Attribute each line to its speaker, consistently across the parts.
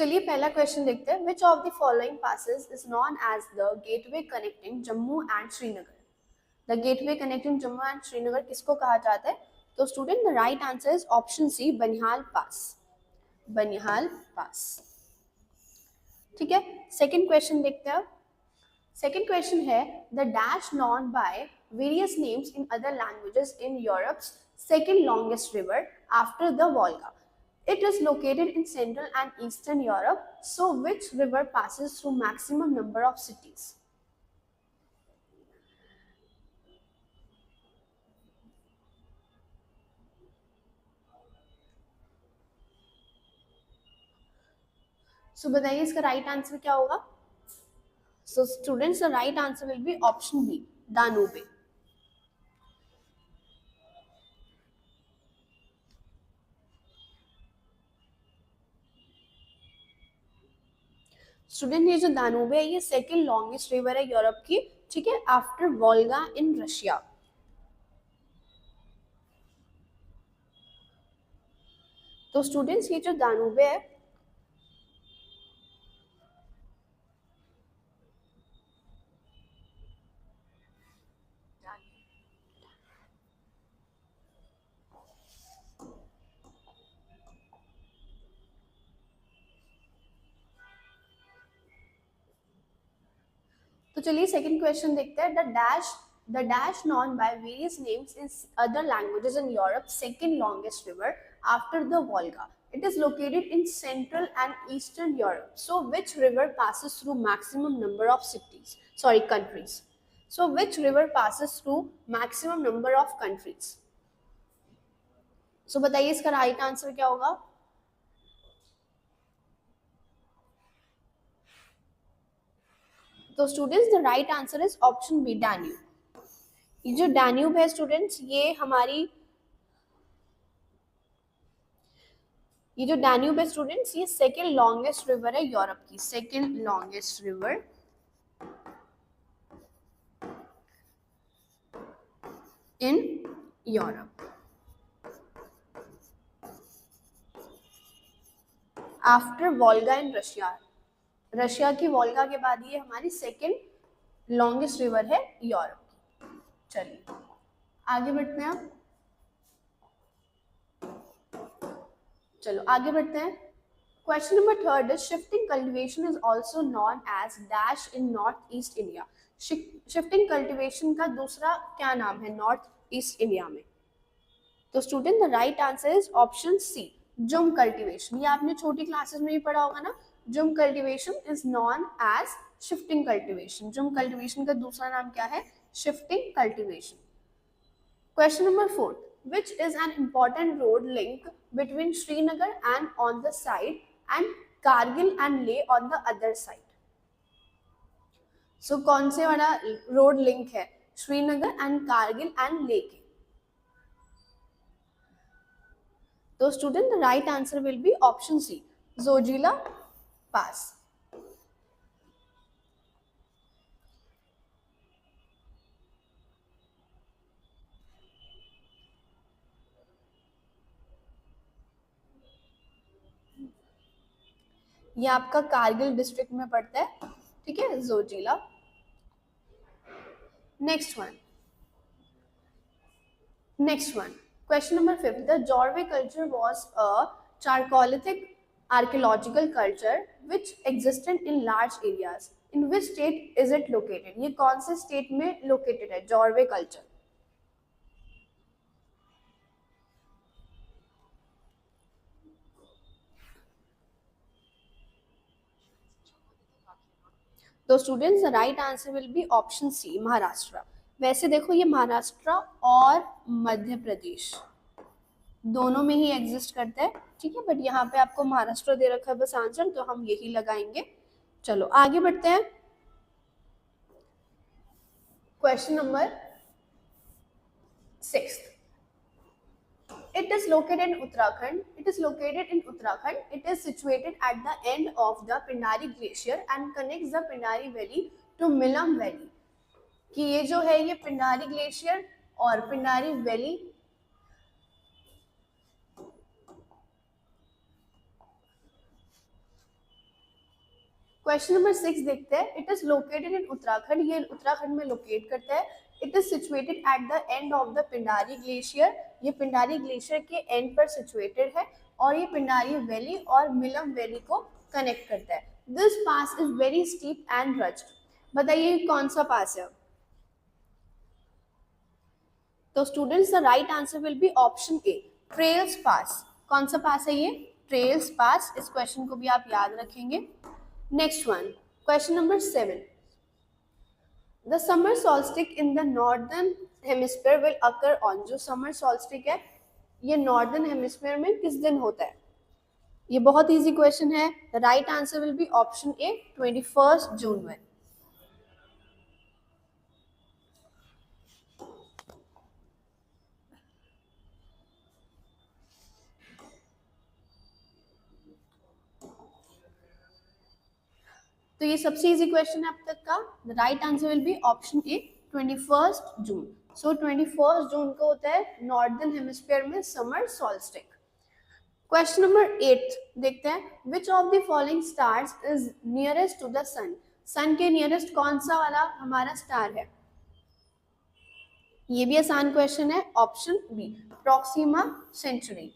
Speaker 1: चलिए पहला क्वेश्चन देखते हैं. Which of the following passes is known as the gateway connecting Jammu and Srinagar. The gateway connecting Jammu and Srinagar किसको कहा जाता है? तो student the right answer is option C, Banihal pass. Banihal pass. ठीक है, सेकंड क्वेश्चन देखते हैं. सेकंड क्वेश्चन है the dash known by various names in other languages in Europe's second longest river after the Volga. It is located in Central and Eastern Europe. So, which river passes through maximum number of cities? So, बताइए इसका right answer क्या होगा? So, students, the right answer will be option B, Danube. Student ये जो दानूबे है ये second longest river है Europe की. ठीक है, आफ्टर वोल्गा इन रशिया. तो स्टूडेंट्स ये जो दानूबे है तो चलिए सेकंड क्वेश्चन देखते हैं. The dash known by various names in other languages in Europe second longest river after the Volga. It is located in Central and Eastern Europe. So, which river passes through maximum number of cities? Sorry, countries. So, which river passes through maximum number of countries? So, बताइए इसका right answer क्या होगा? तो students the right answer is option B, Danube. ये जो Danube है students ये जो डैन्यूब है स्टूडेंट्स ये सेकेंड लॉन्गेस्ट रिवर है यूरोप की. Second longest river in Europe after Volga in Russia. Russia की वोल्गा के बाद ये हमारी सेकेंड लॉन्गेस्ट रिवर है यूरोप. चलिए आगे बढ़ते हैं. चलो आगे बढ़ते हैं. Question number third is shifting cultivation is also known as dash in north east India. Shifting cultivation का दूसरा क्या नाम है नॉर्थ ईस्ट इंडिया में? तो student the right answer is option C, jhum cultivation. ये आपने छोटी क्लासेस में भी पढ़ा होगा ना. Jhum cultivation is known as shifting cultivation. Jhum cultivation का दूसरा नाम क्या है? Shifting cultivation. Question number fourth, which is an important road link between Srinagar and on the side and Kargil and Leh on the other side. So कौन से वाला road link है Srinagar and Kargil and Leh के? तो student the right answer will be option C, Zojila pass. ये आपका Kargil district में पड़ता है. ठीक है, Zojila. Next one question number 5. The Jorwe culture was a chalcolithic archaeological culture which existed in large areas. In which state is it located? ये कौन से स्टेट में लोकेटेड है जॉर्वे कल्चर? तो students the right answer will be option C, Maharashtra. वैसे देखो ये महाराष्ट्र और मध्य प्रदेश दोनों में ही एग्जिस्ट करता है. ठीक है, बट यहाँ पे आपको महाराष्ट्र दे रखा है बस आंसर, तो हम यही लगाएंगे. चलो आगे बढ़ते हैं. Question number 6. It is located in Uttarakhand. It is situated at the end of the Pindari Glacier and connects the Pindari Valley to Milam Valley. कि ये जो है ये पिंडारी ग्लेशियर और पिंडारी वैली क्वेश्चन नंबर 6 देखते हैं. It is located in Uttarakhand. ये उत्तराखंड में लोकेट करता है. It is situated at the end of the Pindari glacier. ये पिंडारी ग्लेशियर के एंड पर सिचुएटेड है और ये पिंडारी वैली और मिलम वैली को कनेक्ट करता है. This pass is very steep and rugged. बताइए कौन सा पास है? तो students the right answer will be option A, Traill's pass. कौन सा पास है ये? Traill's pass. इस क्वेश्चन को भी आप याद रखेंगे. Next one, question number 7. The summer solstice in the northern hemisphere will occur on. जो समर सॉल्स्टिक है ये नॉर्दर्न हेमिस्फीयर में किस दिन होता है? ये बहुत इजी क्वेश्चन है. The right answer will be option A, 21 जून में. तो ये सबसे इजी क्वेश्चन है अब तक का. The right answer will be option A, 21 June. So 21 जून को होता है नॉर्दर्न हेमिस्फीयर में समर सॉल्स्टिक. क्वेश्चन नंबर 8 देखते हैं. Which of the following stars is nearest to the sun. Sun के नियरेस्ट कौन सा वाला हमारा स्टार है? ये भी आसान क्वेश्चन है. Option B, Proxima Centauri.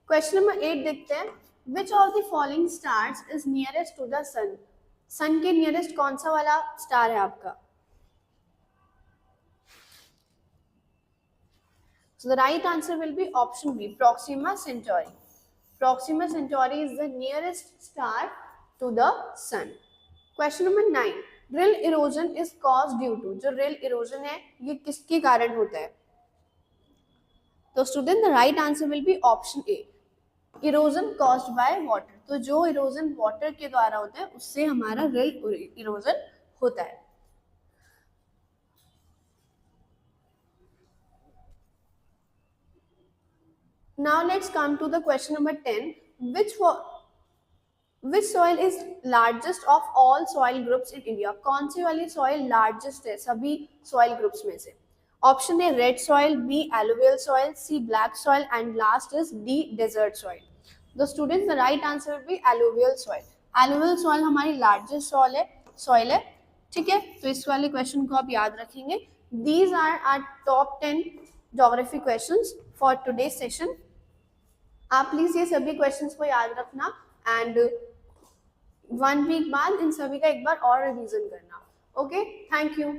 Speaker 1: Question number 8 देखते हैं. Which of the following stars is nearest to the sun. Sun के नियरेस्ट कौन सा वाला स्टार है आपका? So the right answer will be option B, Proxima Centauri. Proxima Centauri is the nearest star to the sun. Question number 9. Rill erosion is caused due to. जो rill erosion है ये किसके कारण होता है? तो student the right answer will be option A, erosion caused by water. तो जो erosion water के द्वारा होता है उससे हमारा rill erosion होता है. Now let's come to the question number 10. Which soil is largest of all soil groups in India? कौन सी वाली soil largest है सभी soil groups में से? Option A, red soil, B, alluvial soil, C, black soil, and last is D, desert soil. The students, the right answer will be alluvial soil. Alluvial soil हमारी largest soil है. ठीक है, तो इस वाले question को आप याद रखेंगे. These are our top 10 geography questions for today's session. आप प्लीज ये सभी क्वेश्चंस को याद रखना एंड 1 वीक बाद इन सभी का एक बार और रिवीजन करना. Okay, thank you.